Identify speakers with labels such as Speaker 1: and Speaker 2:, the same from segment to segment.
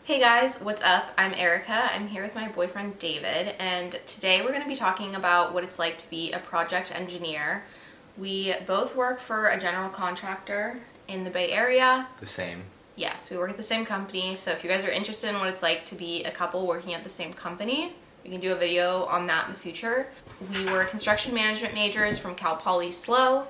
Speaker 1: Hey guys, what's up? I'm Erica. I'm here with my boyfriend David, and today we're going to be talking about what it's like to be a project engineer. We both work for a general contractor in the Bay Area.
Speaker 2: The same.
Speaker 1: Yes, we work at the same company, so if you guys are interested in what it's like to be a couple working at the same company, we can do a video on that in the future. We were construction management majors from Cal Poly SLO,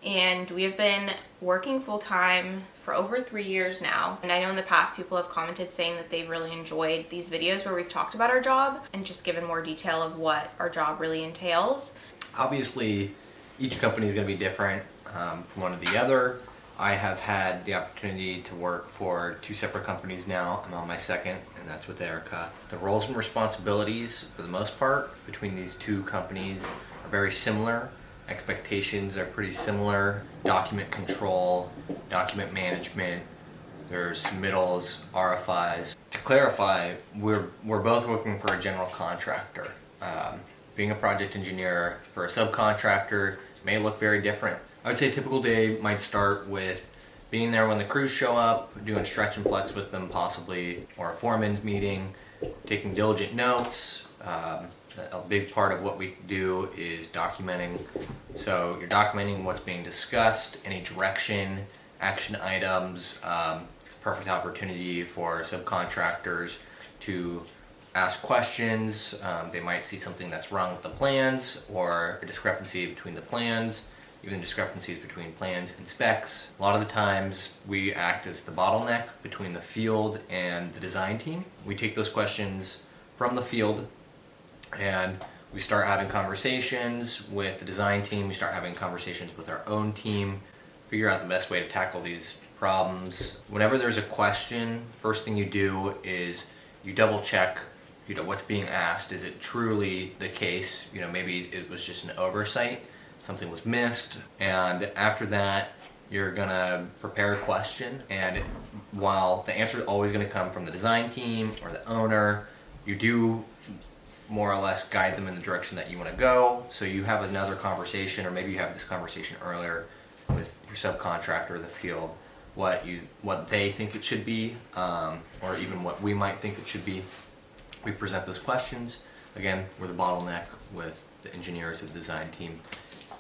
Speaker 1: and we have been working full-time for over 3 years now. And I know in the past people have commented saying that they've really enjoyed these videos where we've talked about our job and just given more detail of what our job really entails.
Speaker 2: Obviously, each company is going to be different from one to the other. I have had the opportunity to work for 2 separate companies now. I'm on my second, and that's with Erica. The roles and responsibilities, for the most part, between these 2 companies are very similar. Expectations are pretty similar. Document control, document management, there's submittals, RFIs. To clarify, we're both working for a general contractor. Being a project engineer for a subcontractor may look very different. I would say a typical day might start with being there when the crews show up, doing stretch and flex with them possibly, or a foreman's meeting, taking diligent notes. A big part of what we do is documenting. So you're documenting what's being discussed, any direction, action items. It's a perfect opportunity for subcontractors to ask questions. They might see something that's wrong with the plans, or a discrepancy between the plans, even discrepancies between plans and specs. A lot of the times we act as the bottleneck between the field and the design team. We take those questions from the field and we start having conversations with the design team. We start having conversations with our own team, figure out the best way to tackle these problems. Whenever there's a question, first thing you do is you double check, what's being asked. Is it truly the case? Maybe it was just an oversight, something was missed. And after that, you're gonna prepare a question. And while the answer is always gonna come from the design team or the owner, you do more or less guide them in the direction that you want to go. So you have another conversation, or maybe you have this conversation earlier with your subcontractor or the field, what they think it should be, or even what we might think it should be. We present those questions. Again, we're the bottleneck with the engineers of the design team,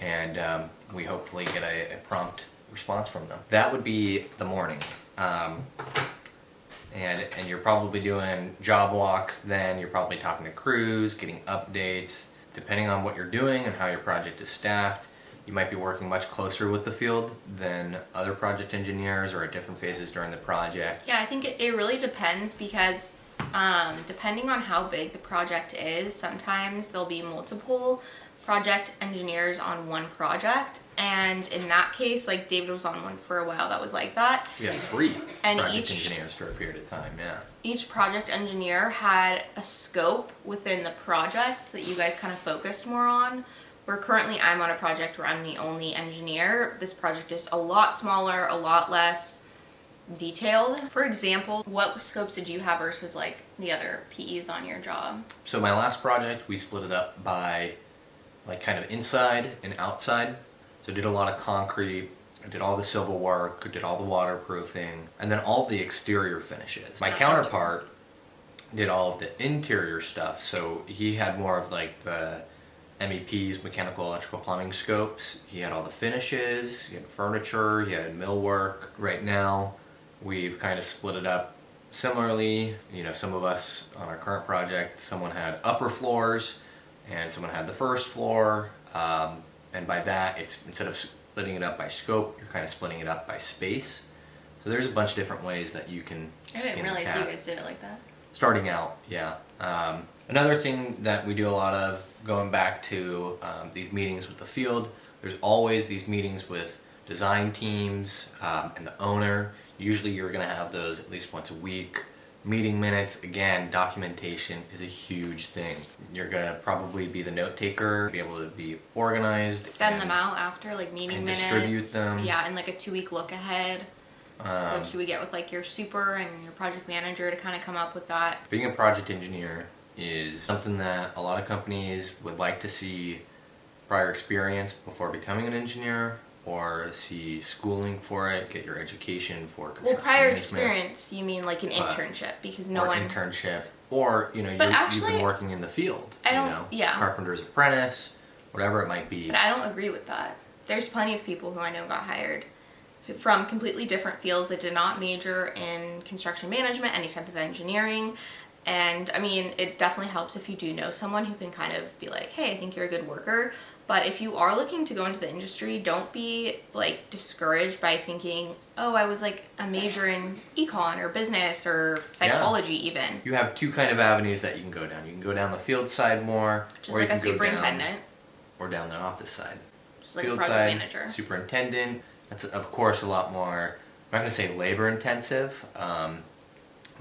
Speaker 2: and we hopefully get a prompt response from them. That would be the morning. And you're probably doing job walks, then you're probably talking to crews, getting updates. Depending on what you're doing and how your project is staffed, you might be working much closer with the field than other project engineers, or at different phases during the project.
Speaker 1: Yeah, I think it really depends, because depending on how big the project is, sometimes there'll be multiple project engineers on one project, and in that case, like David was on one for a while that was like that.
Speaker 2: We had 3
Speaker 1: and
Speaker 2: project engineers for a period of time, yeah.
Speaker 1: Each project engineer had a scope within the project that you guys kind of focused more on. Where currently I'm on a project where I'm the only engineer. This project is a lot smaller, a lot less detailed. For example, what scopes did you have versus like the other PEs on your job?
Speaker 2: So my last project, we split it up by like kind of inside and outside. So I did a lot of concrete, I did all the civil work, I did all the waterproofing, and then all the exterior finishes. My counterpart did all of the interior stuff, so he had more of like the MEPs, mechanical, electrical, plumbing scopes. He had all the finishes, he had furniture, he had millwork. Right now, we've kind of split it up similarly. Some of us on our current project, someone had upper floors, and someone had the first floor, and by that, it's instead of splitting it up by scope, you're kind of splitting it up by space. So there's a bunch of different ways that you can
Speaker 1: I didn't realize you guys did it like that.
Speaker 2: Starting out, yeah. Another thing that we do a lot of, going back to these meetings with the field, there's always these meetings with design teams and the owner. Usually you're going to have those at least once a week. Meeting minutes, again, documentation is a huge thing. You're going to probably be the note taker, be able to be organized.
Speaker 1: Send them out after, like meeting minutes.
Speaker 2: Distribute them.
Speaker 1: Yeah, and like a 2-week look ahead. What should we get with like your super and your project manager to kind of come up with that?
Speaker 2: Being a project engineer is something that a lot of companies would like to see prior experience before becoming an engineer. or see schooling for it, get your education for
Speaker 1: Well,
Speaker 2: construction
Speaker 1: prior
Speaker 2: management,
Speaker 1: experience, you mean like an internship, because no
Speaker 2: or
Speaker 1: one.
Speaker 2: internship, or you've
Speaker 1: actually,
Speaker 2: been working in the field.
Speaker 1: I don't. Yeah.
Speaker 2: Carpenter's apprentice, whatever it might be.
Speaker 1: But I don't agree with that. There's plenty of people who I know got hired from completely different fields that did not major in construction management, any type of engineering. And I mean, it definitely helps if you do know someone who can kind of be like, hey, I think you're a good worker. But if you are looking to go into the industry, don't be like discouraged by thinking, oh, I was like a major in econ or business or psychology even.
Speaker 2: You have two kind of avenues that you can go down. You can go down the field side more.
Speaker 1: Just like a superintendent.
Speaker 2: Or down the office side.
Speaker 1: Just like
Speaker 2: Field
Speaker 1: a project
Speaker 2: side,
Speaker 1: manager.
Speaker 2: Superintendent. That's, of course, a lot more, I'm not going to say labor intensive,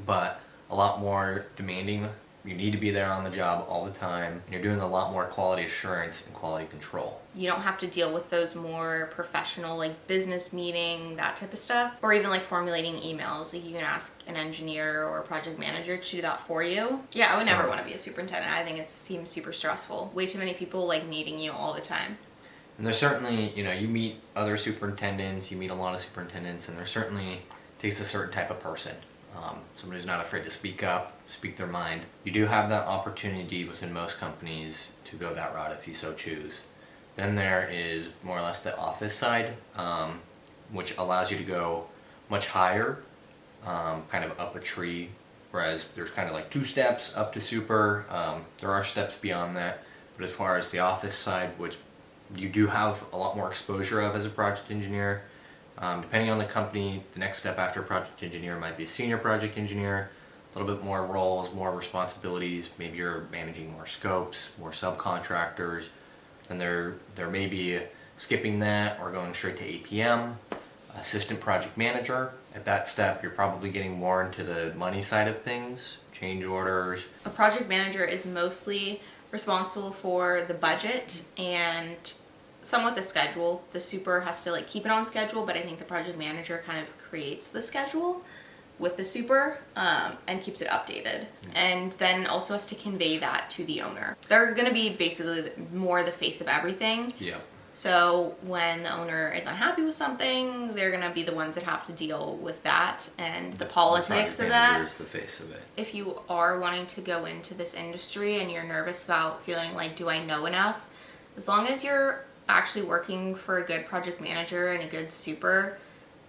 Speaker 2: but a lot more demanding. You need to be there on the job all the time. And you're doing a lot more quality assurance and quality control.
Speaker 1: You don't have to deal with those more professional, like business meeting, that type of stuff. Or even like formulating emails. Like you can ask an engineer or a project manager to do that for you. Yeah, I would never want to be a superintendent. I think it seems super stressful. Way too many people like needing you all the time.
Speaker 2: And there's certainly, you meet other superintendents, you meet a lot of superintendents, and there certainly takes a certain type of person. Somebody who's not afraid to speak up, speak their mind. You do have that opportunity within most companies to go that route if you so choose. Then there is more or less the office side, which allows you to go much higher, kind of up a tree, whereas there's kind of like 2 steps up to super. There are steps beyond that, but as far as the office side, which you do have a lot more exposure of as a project engineer. Depending on the company, the next step after project engineer might be a senior project engineer, a little bit more roles, more responsibilities. Maybe you're managing more scopes, more subcontractors. And there may be skipping that or going straight to APM, assistant project manager. At that step, you're probably getting more into the money side of things, change orders.
Speaker 1: A project manager is mostly responsible for the budget and somewhat the schedule. The super has to like keep it on schedule, but I think the project manager kind of creates the schedule with the super and keeps it updated, and then also has to convey that to the owner. They're going to be basically more the face of everything.
Speaker 2: Yeah.
Speaker 1: So when the owner is unhappy with something, they're going to be the ones that have to deal with that and the politics of that.
Speaker 2: Is the face of it.
Speaker 1: If you are wanting to go into this industry and you're nervous about feeling like, do I know enough? As long as you're actually working for a good project manager and a good super,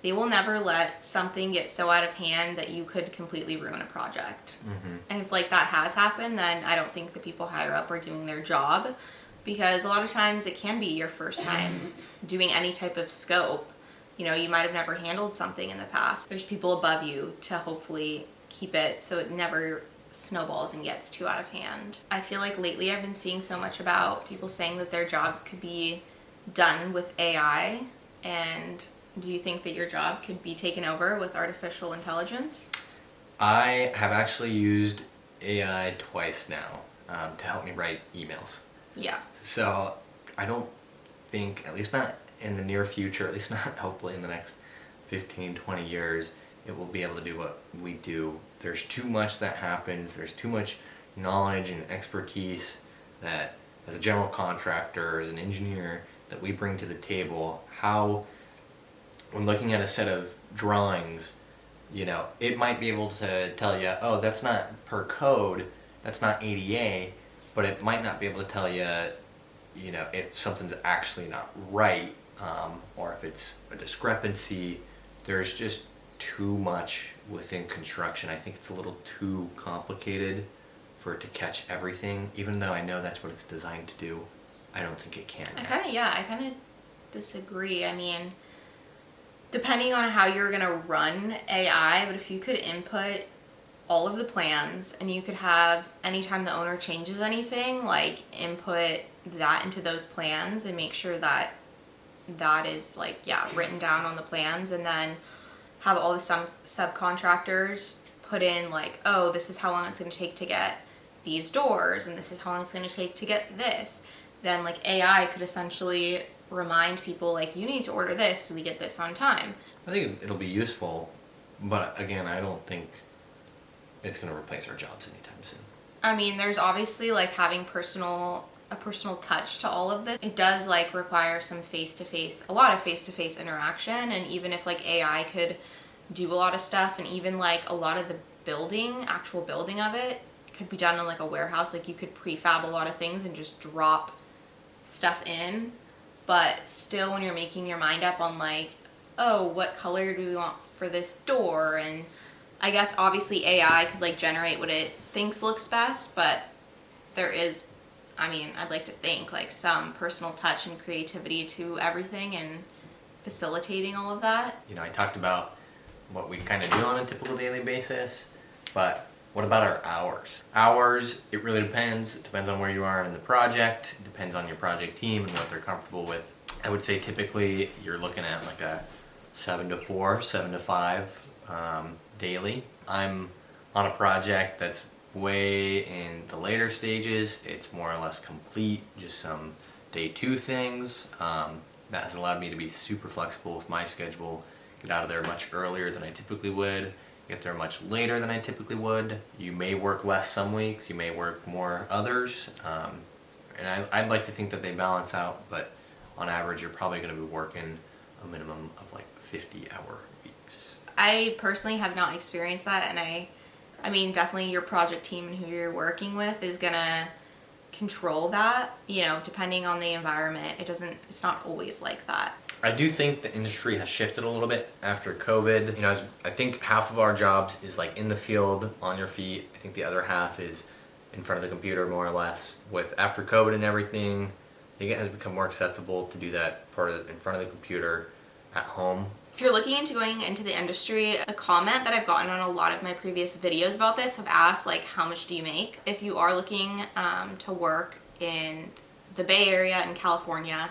Speaker 1: they will never let something get so out of hand that you could completely ruin a project. Mm-hmm. And if like that has happened, then I don't think the people higher up are doing their job, because a lot of times it can be your first time doing any type of scope. You might have never handled something in the past. There's people above you to hopefully keep it so it never snowballs and gets too out of hand. I feel like lately I've been seeing so much about people saying that their jobs could be done with AI. And do you think that your job could be taken over with artificial intelligence?
Speaker 2: I have actually used AI twice now to help me write emails.
Speaker 1: Yeah.
Speaker 2: So I don't think, at least not in the near future, at least not hopefully in the next 15, 20 years, it will be able to do what we do. There's too much that happens. There's too much knowledge and expertise that, as a general contractor, as an engineer, that we bring to the table. How, when looking at a set of drawings, it might be able to tell you, oh, that's not per code, that's not ADA, but it might not be able to tell you, if something's actually not right, or if it's a discrepancy. There's just too much within construction. I think it's a little too complicated for it to catch everything, even though I know that's what it's designed to do. I don't think it can.
Speaker 1: I kind of disagree. I mean, depending on how you're going to run AI, but if you could input all of the plans and you could have, anytime the owner changes anything, like input that into those plans and make sure that that is written down on the plans, and then have all the subcontractors put in oh, this is how long it's going to take to get these doors, and this is how long it's going to take to get this. Then AI could essentially remind people you need to order this so we get this on time.
Speaker 2: I think it'll be useful, but again, I don't think it's going to replace our jobs anytime soon.
Speaker 1: I mean, there's obviously having personal a personal touch to all of this. It does like require some a lot of face-to-face interaction, and even if like AI could do a lot of stuff, and even like a lot of the actual building of it could be done in like a warehouse, like you could prefab a lot of things and just drop stuff in, but still when you're making your mind up on like, oh, what color do we want for this door, and I guess obviously AI could like generate what it thinks looks best, but there is, I mean, I'd like to think like some personal touch and creativity to everything and facilitating all of that.
Speaker 2: You know, I talked about what we kind of do on a typical daily basis, but what about our hours? Hours, it really depends. It depends on where you are in the project. It depends on your project team and what they're comfortable with. I would say typically you're looking at like a 7 to 4, 7 to 5 daily. I'm on a project that's way in the later stages. It's more or less complete, just some day 2 things. That has allowed me to be super flexible with my schedule, get out of there much earlier than I typically would, get there much later than I typically would. You may work less some weeks, you may work more others, and I'd like to think that they balance out, but on average you're probably going to be working a minimum of like 50-hour weeks.
Speaker 1: I personally have not experienced that, and I mean definitely your project team and who you're working with is gonna control that, you know, depending on the environment. It's not always like that.
Speaker 2: I do think the industry has shifted a little bit after COVID. You know, I think half of our jobs is like in the field, on your feet. I think the other half is in front of the computer, more or less. With after COVID and everything, I think it has become more acceptable to do that part of in front of the computer at home.
Speaker 1: If you're looking into going into the industry, a comment that I've gotten on a lot of my previous videos about this have asked like, how much do you make? If you are looking to work in the Bay Area in California,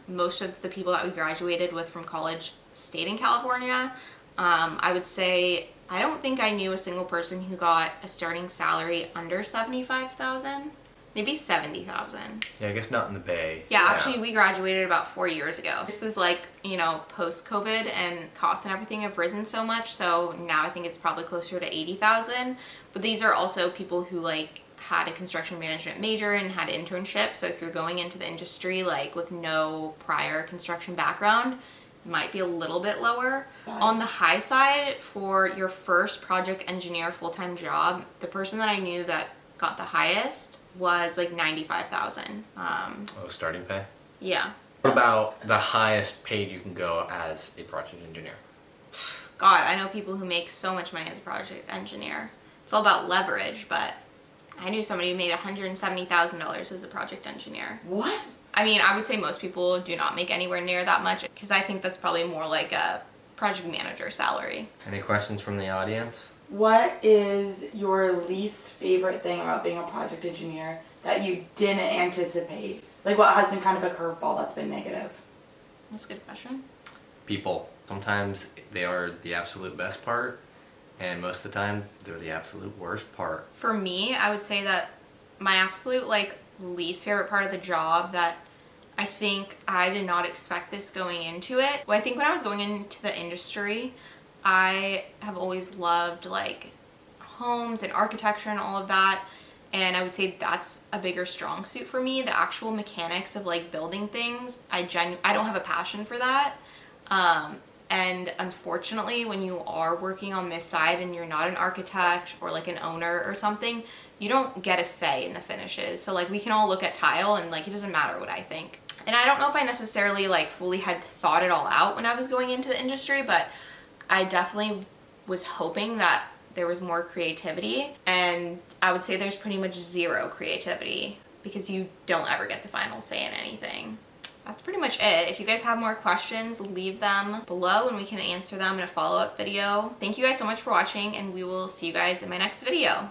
Speaker 1: most of the people that we graduated with from college stayed in California. I would say I don't think I knew a single person who got a starting salary under $75,000. Maybe $70,000.
Speaker 2: Yeah, I guess not in the Bay.
Speaker 1: Yeah, actually we graduated about 4 years ago. This is like, you know, post-COVID, and costs and everything have risen so much, so now I think it's probably closer to $80,000. But these are also people who like had a construction management major and had internships, so if you're going into the industry like with no prior construction background, it might be a little bit lower. On the high side, for your first project engineer full-time job, the person that I knew that got the highest was like $95,000.
Speaker 2: Oh, starting pay?
Speaker 1: Yeah.
Speaker 2: What about the highest paid you can go as a project engineer?
Speaker 1: God, I know people who make so much money as a project engineer. It's all about leverage, but I knew somebody who made $170,000 as a project engineer.
Speaker 3: What?
Speaker 1: I mean, I would say most people do not make anywhere near that much, because I think that's probably more like a project manager salary.
Speaker 2: Any questions from the audience?
Speaker 3: What is your least favorite thing about being a project engineer that you didn't anticipate? Like what has been kind of a curveball that's been negative?
Speaker 1: That's a good question.
Speaker 2: People. Sometimes they are the absolute best part, and most of the time they're the absolute worst part.
Speaker 1: For me, I would say that my absolute like least favorite part of the job that I think I did not expect this going into it. Well, I think when I was going into the industry, I have always loved like homes and architecture and all of that, and I would say that's a bigger strong suit for me. The actual mechanics of like building things, I don't have a passion for that. And unfortunately, when you are working on this side and you're not an architect or like an owner or something, you don't get a say in the finishes. So like we can all look at tile and like it doesn't matter what I think. And I don't know if I necessarily like fully had thought it all out when I was going into the industry, but I definitely was hoping that there was more creativity, and I would say there's pretty much zero creativity because you don't ever get the final say in anything. That's pretty much it. If you guys have more questions, leave them below and we can answer them in a follow-up video. Thank you guys so much for watching, and we will see you guys in my next video.